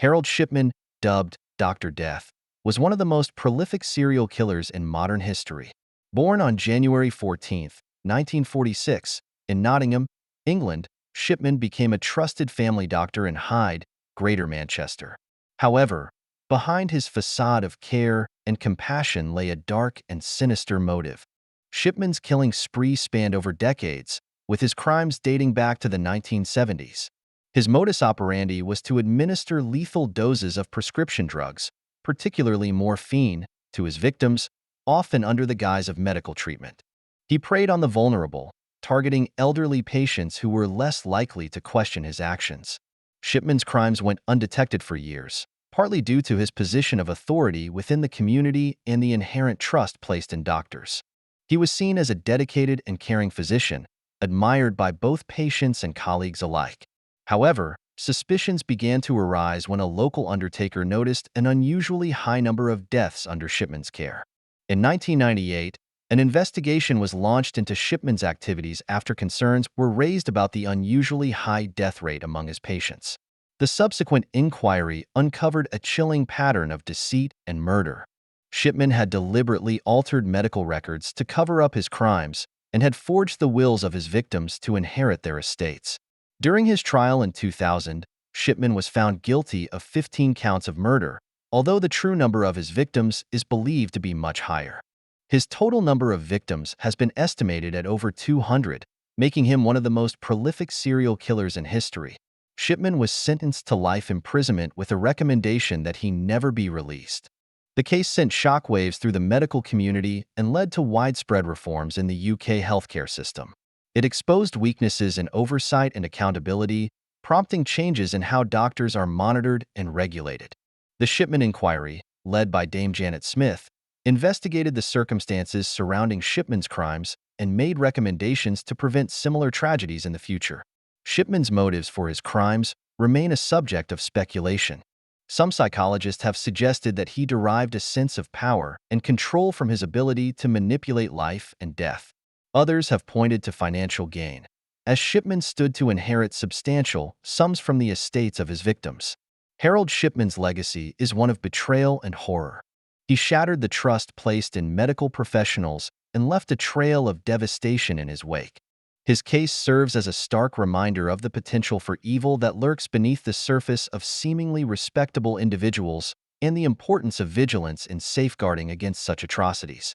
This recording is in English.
Harold Shipman, dubbed Dr. Death, was one of the most prolific serial killers in modern history. Born on January 14, 1946, in Nottingham, England, Shipman became a trusted family doctor in Hyde, Greater Manchester. However, behind his facade of care and compassion lay a dark and sinister motive. Shipman's killing spree spanned over decades, with his crimes dating back to the 1970s. His modus operandi was to administer lethal doses of prescription drugs, particularly morphine, to his victims, often under the guise of medical treatment. He preyed on the vulnerable, targeting elderly patients who were less likely to question his actions. Shipman's crimes went undetected for years, partly due to his position of authority within the community and the inherent trust placed in doctors. He was seen as a dedicated and caring physician, admired by both patients and colleagues alike. However, suspicions began to arise when a local undertaker noticed an unusually high number of deaths under Shipman's care. In 1998, an investigation was launched into Shipman's activities after concerns were raised about the unusually high death rate among his patients. The subsequent inquiry uncovered a chilling pattern of deceit and murder. Shipman had deliberately altered medical records to cover up his crimes and had forged the wills of his victims to inherit their estates. During his trial in 2000, Shipman was found guilty of 15 counts of murder, although the true number of his victims is believed to be much higher. His total number of victims has been estimated at over 200, making him one of the most prolific serial killers in history. Shipman was sentenced to life imprisonment with a recommendation that he never be released. The case sent shockwaves through the medical community and led to widespread reforms in the UK healthcare system. It exposed weaknesses in oversight and accountability, prompting changes in how doctors are monitored and regulated. The Shipman Inquiry, led by Dame Janet Smith, investigated the circumstances surrounding Shipman's crimes and made recommendations to prevent similar tragedies in the future. Shipman's motives for his crimes remain a subject of speculation. Some psychologists have suggested that he derived a sense of power and control from his ability to manipulate life and death. Others have pointed to financial gain, as Shipman stood to inherit substantial sums from the estates of his victims. Harold Shipman's legacy is one of betrayal and horror. He shattered the trust placed in medical professionals and left a trail of devastation in his wake. His case serves as a stark reminder of the potential for evil that lurks beneath the surface of seemingly respectable individuals and the importance of vigilance in safeguarding against such atrocities.